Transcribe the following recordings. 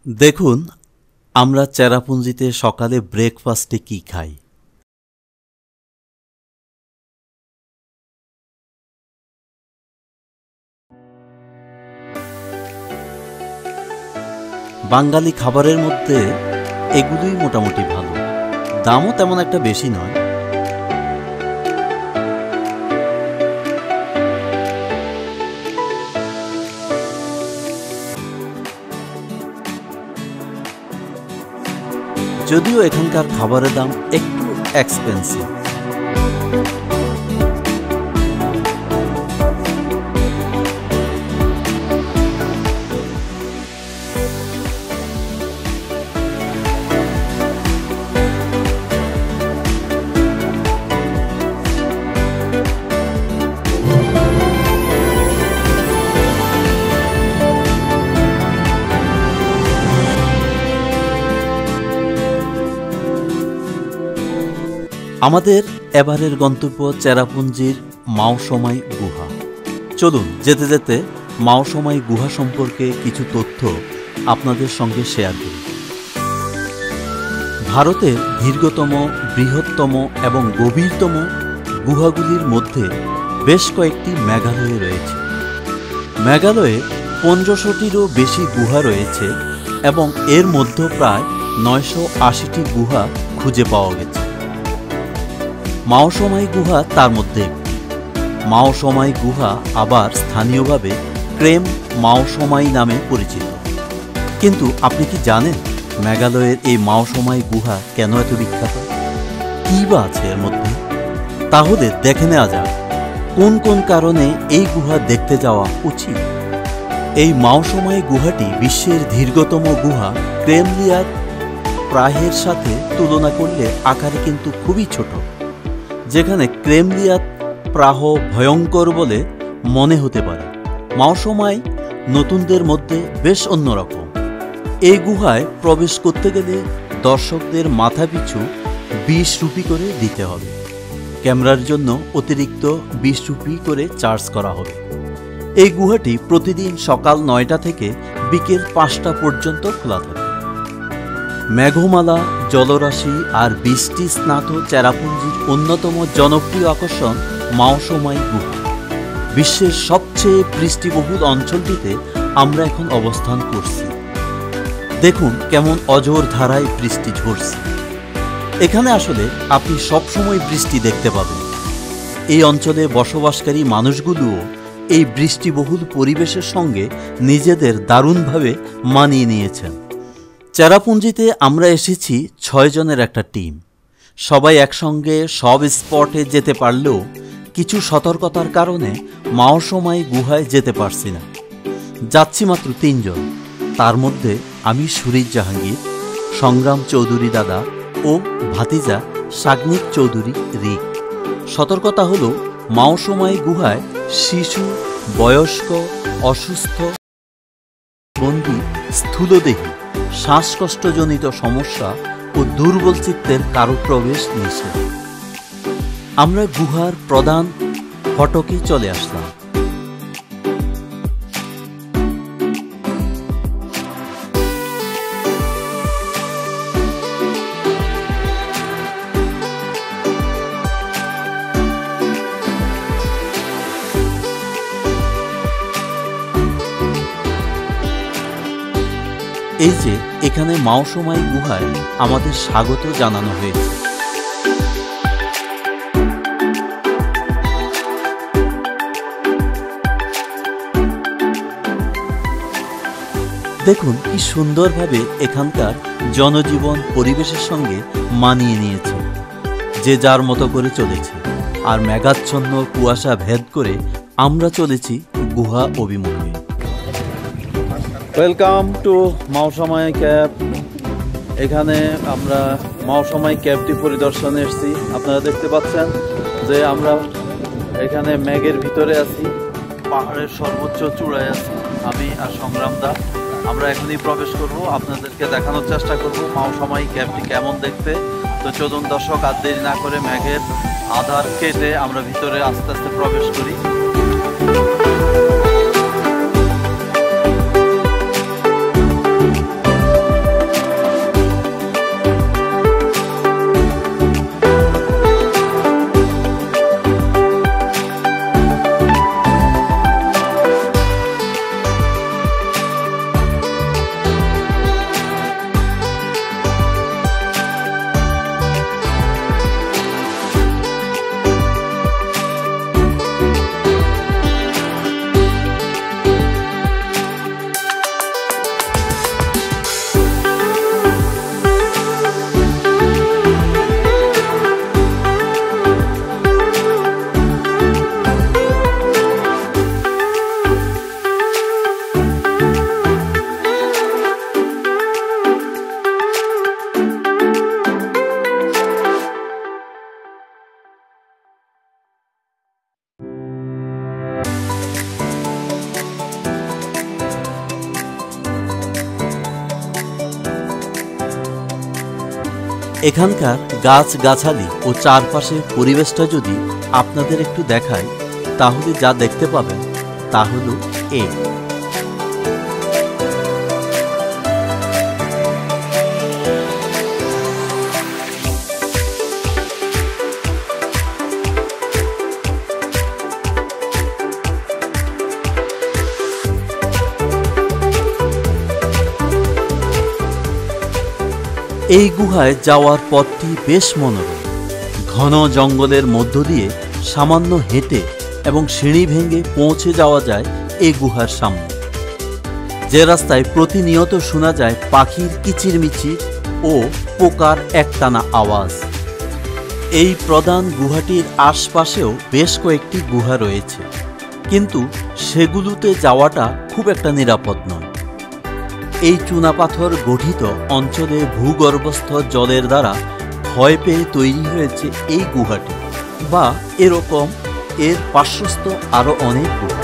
দেখুন আমরা চেরাপুঞ্জিতে সকালে ব্রেকফাস্টে কি খাই। বাঙালি খাবারের মধ্যে এগুলোই মোটামুটি ভালো, দামও তেমন একটা বেশি নয়। যদিও এখানকার খাবারের দাম একটু এক্সপেন্সিভ। আমাদের এবারের গন্তব্য চেরাপুঞ্জির মাওসময় গুহা। চলুন যেতে যেতে মাওসময় গুহা সম্পর্কে কিছু তথ্য আপনাদের সঙ্গে শেয়ার করি। ভারতের দীর্ঘতম, বৃহত্তম এবং গভীরতম গুহাগুলির মধ্যে বেশ কয়েকটি মেঘালয়ে রয়েছে। মেঘালয়ে 1500টিরও বেশি গুহা রয়েছে এবং এর মধ্যে প্রায় 980টি গুহা খুঁজে পাওয়া গেছে। মাওসময় গুহা তার মধ্যে। মাওসময় গুহা আবার স্থানীয়ভাবে ক্রেম মাওসময় নামে পরিচিত। কিন্তু আপনি কি জানেন মেঘালয়ের এই মাওসময় গুহা কেন এত বিখ্যাত? কী বা আছে এর মধ্যে? তাহলে দেখে নেওয়া যাক কোন কোন কারণে এই গুহা দেখতে যাওয়া উচিত। এই মাওসময় গুহাটি বিশ্বের দীর্ঘতম গুহা ক্রেমলিয়ার প্রাহের সাথে তুলনা করলে আকারে কিন্তু খুবই ছোট। যেখানে ক্রেমলিয়াত প্রাহ ভয়ঙ্কর বলে মনে হতে পারে, মাওসময় নতুনদের মধ্যে বেশ অন্যরকম। এই গুহায় প্রবেশ করতে গেলে দর্শকদের মাথাপিছু 20 রুপি করে দিতে হবে। ক্যামেরার জন্য অতিরিক্ত 20 রুপি করে চার্জ করা হবে। এই গুহাটি প্রতিদিন সকাল 9টা থেকে বিকেল 5টা পর্যন্ত খোলা থাকে। মেঘমালা, জলরাশি আর বৃষ্টি স্নাত চেরাপুঞ্জির অন্যতম জনপ্রিয় আকর্ষণ মাওসময় গুহা। বিশ্বের সবচেয়ে বৃষ্টিবহুল অঞ্চলটিতে আমরা এখন অবস্থান করছি। দেখুন কেমন অঝোর ধারায় বৃষ্টি ঝরছে। এখানে আসলে আপনি সবসময় বৃষ্টি দেখতে পাবেন। এই অঞ্চলে বসবাসকারী মানুষগুলোও এই বৃষ্টিবহুল পরিবেশের সঙ্গে নিজেদের দারুণভাবে মানিয়ে নিয়েছেন। চেরাপুঞ্জিতে আমরা এসেছি 6 জনের একটা টিম। সবাই একসঙ্গে সব স্পটে যেতে পারলেও কিছু সতর্কতার কারণে মাওসময় গুহায় যেতে পারছি না। যাচ্ছি মাত্র 3 জন। তার মধ্যে আমি সুরিজ জাহাঙ্গীর, সংগ্রাম চৌধুরী দাদা ও ভাতিজা সাগনিক চৌধুরী রিক। সতর্কতা হলো মাওসময় গুহায় শিশু, বয়স্ক, অসুস্থ, বন্দী, স্থূলদেহী, শ্বাসকষ্টজনিত সমস্যা ও দুর্বল চিত্তের কারো প্রবেশ নিষেধ। আমরা গুহার প্রধান ফটকে চলে আসলাম। এই যে এখানে মাওসময় গুহায় আমাদের স্বাগত জানানো হয়েছে। দেখুন কি সুন্দরভাবে এখানকার জনজীবন পরিবেশের সঙ্গে মানিয়ে নিয়েছে। যে যার মতো করে চলেছে, আর মেঘাচ্ছন্ন কুয়াশা ভেদ করে আমরা চলেছি গুহা অভিমুখে। Welcome to Mawsmai cave. এখানে আমরা মাওসময় ক্যাবটি পরিদর্শনে এসেছি। আপনারা দেখতে পাচ্ছেন যে আমরা এখানে মেঘের ভিতরে আছি, পাহাড়ের সর্বোচ্চ চূড়ায় আছি আমি আর সংগ্রাম দা। আমরা এখনই প্রবেশ করব, আপনাদেরকে দেখানোর চেষ্টা করব মাওসময় ক্যাবটি কেমন দেখতে। তো চলুন দর্শক, আর দেরি না করে মেঘের আধার কেটে আমরা ভিতরে আস্তে আস্তে প্রবেশ করি। এখানকার গাছগাছালি ও চারপাশের পরিবেশটা যদি আপনাদের একটু দেখায়, তাহলে যা দেখতে পাবেন তা হলো এই। এই গুহায় যাওয়ার পথটি বেশ মনোরম। ঘন জঙ্গলের মধ্য দিয়ে সামান্য হেঁটে এবং সিঁড়ি ভেঙে পৌঁছে যাওয়া যায় এই গুহার সামনে, যে রাস্তায় প্রতিনিয়ত শোনা যায় পাখির কিচিরমিচির ও পোকার একটানা আওয়াজ। এই প্রধান গুহাটির আশপাশেও বেশ কয়েকটি গুহা রয়েছে, কিন্তু সেগুলোতে যাওয়াটা খুব একটা নিরাপদ নয়। এই চুনাপাথর গঠিত অঞ্চলে ভূগর্ভস্থ জলের দ্বারা ক্ষয় পেয়ে তৈরি হয়েছে এই গুহাটি, বা এরকম এর পার্শ্বস্থ আরও অনেক গুহা।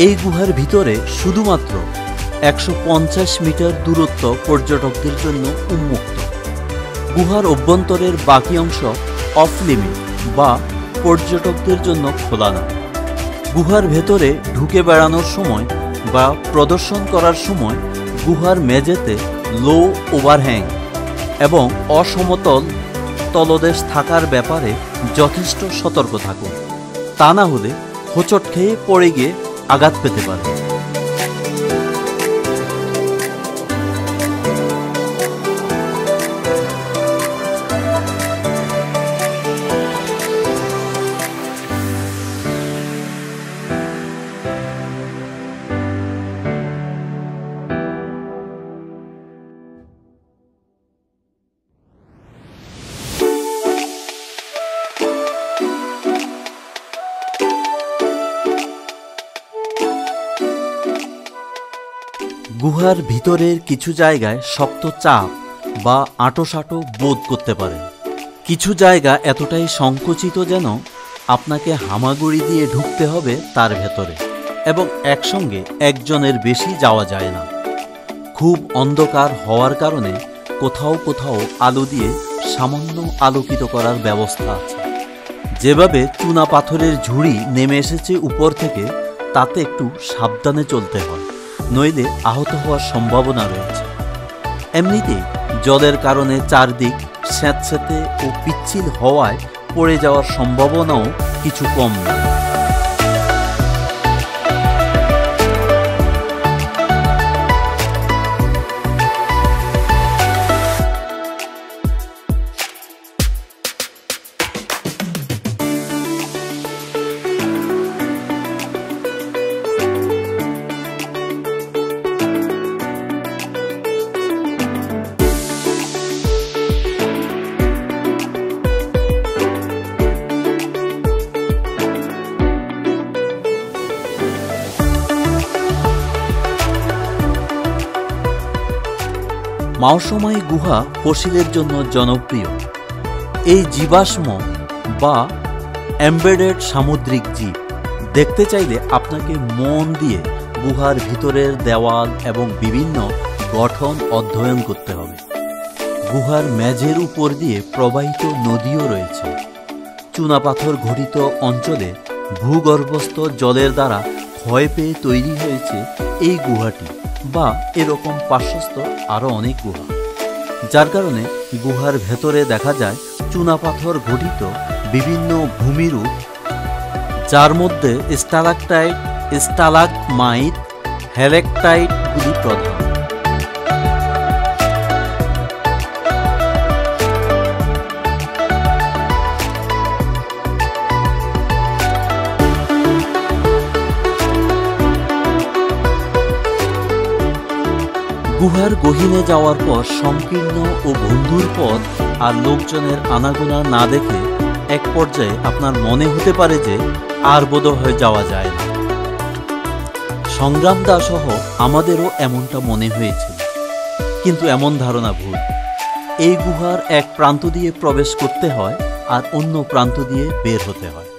এই গুহার ভিতরে শুধুমাত্র 150 মিটার দূরত্ব পর্যটকদের জন্য উন্মুক্ত। গুহার অভ্যন্তরের বাকি অংশ অফ লিমিট বা পর্যটকদের জন্য খোলা না। গুহার ভেতরে ঢুকে বেড়ানোর সময় বা প্রদর্শন করার সময় গুহার মেঝেতে লো ওভারহ্যাং এবং অসমতল তলদেশ থাকার ব্যাপারে যথেষ্ট সতর্ক থাকুন, তা না হলে হোঁচট খেয়ে পড়ে গিয়ে আঘাত পেতে পারে। গুহার ভিতরের কিছু জায়গায় শক্ত চাপ বা আঁটোসাঁটো বোধ করতে পারে। কিছু জায়গা এতটাই সংকুচিত যেন আপনাকে হামাগুড়ি দিয়ে ঢুকতে হবে তার ভেতরে, এবং একসঙ্গে একজনের বেশি যাওয়া যায় না। খুব অন্ধকার হওয়ার কারণে কোথাও কোথাও আলো দিয়ে সামান্য আলোকিত করার ব্যবস্থা আছে। যেভাবে চুনা পাথরের ঝুড়ি নেমে এসেছে উপর থেকে, তাতে একটু সাবধানে চলতে হয়, নইলে আহত হওয়ার সম্ভাবনা রয়েছে। এমনিতেই জলের কারণে চারদিক স্যাঁতস্যাঁতে ও পিচ্ছিল হওয়ায় পড়ে যাওয়ার সম্ভাবনাও কিছু কম নয়। মাওসময় গুহা ফসিলের জন্য জনপ্রিয়। এই জীবাশ্ম বা এমবেডেড সামুদ্রিক জীব দেখতে চাইলে আপনাকে মন দিয়ে গুহার ভিতরের দেওয়াল এবং বিভিন্ন গঠন অধ্যয়ন করতে হবে। গুহার মেঝের উপর দিয়ে প্রবাহিত নদীও রয়েছে। চুনাপাথর ঘটিত অঞ্চলে ভূগর্ভস্থ জলের দ্বারা ক্ষয় পেয়ে তৈরি হয়েছে এই গুহাটি, বা এরকম পার্শ্বস্থ আরও অনেক গুহা, যার কারণে গুহার ভেতরে দেখা যায় চুনাপাথর ঘটিত বিভিন্ন ভূমিরূপ, যার মধ্যে স্টালাকটাইট, স্টালাগমাইট, হেলেকটাইটগুলি প্রধান। গুহার গহীনে যাওয়ার পর সংকীর্ণ ও বন্ধুর পথ আর লোকজনের আনাগোনা না দেখে এক পর্যায়ে আপনার মনে হতে পারে যে আর বোধহয় যাওয়া যায় না। সংগ্রাম দা সহ আমাদেরও এমনটা মনে হয়েছিল, কিন্তু এমন ধারণা ভুল। এই গুহার এক প্রান্ত দিয়ে প্রবেশ করতে হয় আর অন্য প্রান্ত দিয়ে বের হতে হয়।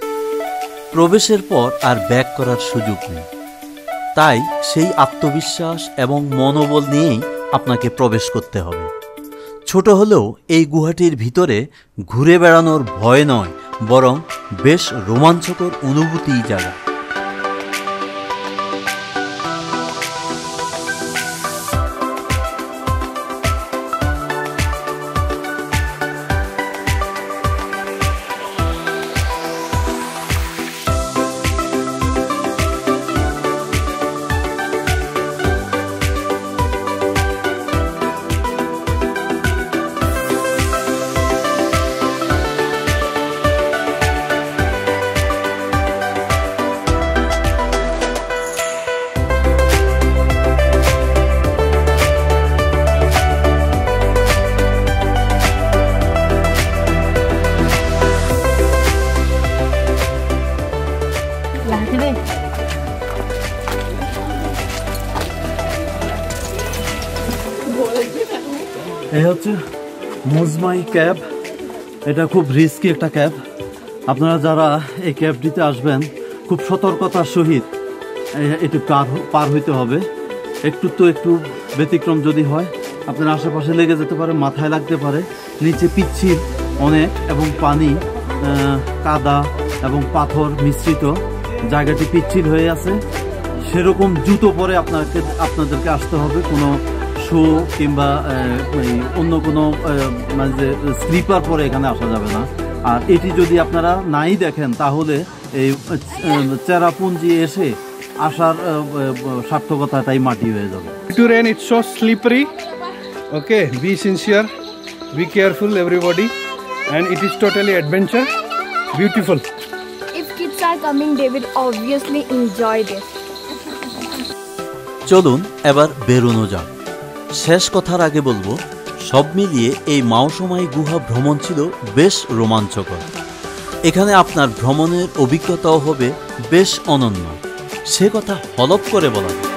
প্রবেশের পর আর ব্যাক করার সুযোগ নেই। তাই সেই আত্মবিশ্বাস এবং মনোবল নিয়েই আপনাকে প্রবেশ করতে হবে। ছোট হলেও এই গুহাটির ভিতরে ঘুরে বেড়ানোর ভয় নয়, বরং বেশ রোমাঞ্চকর অনুভূতিই জায়গা। এই হচ্ছে মুজমাই ক্যাব। এটা খুব রিস্কি একটা ক্যাব। আপনারা যারা এই ক্যাবটিতে আসবেন খুব সতর্কতার সহিত একটু পার হইতে হবে। একটু ব্যতিক্রম যদি হয় আপনার আশেপাশে লেগে যেতে পারে, মাথায় লাগতে পারে। নিচে পিচ্ছিল অনেক এবং পানি, কাদা এবং পাথর মিশ্রিত, জায়গাটি পিচ্ছিল হয়ে আছে। সেরকম জুতো পরে আপনাদেরকে আসতে হবে। কোনো শু কিংবা অন্য কোনো মানে যে স্লিপার পরে এখানে আসা যাবে না। আর এটি যদি আপনারা নাই দেখেন তাহলে এই চেরাপুঞ্জি এসে আসার সার্থকতাটাই মাটি হয়ে যাবে। To rain, it's so slippery. Okay, be sincere, be careful, everybody, and it is totally adventure. Beautiful. If kids are coming, they will obviously enjoy this. চলুন এবার বেরোনো যাক। শেষ কথার আগে বলবো, সব মিলিয়ে এই মাওসময় গুহা ভ্রমণ ছিল বেশ রোমাঞ্চকর। এখানে আপনার ভ্রমণের অভিজ্ঞতাও হবে বেশ অনন্য। সে কথা হলফ করে বলা যায়।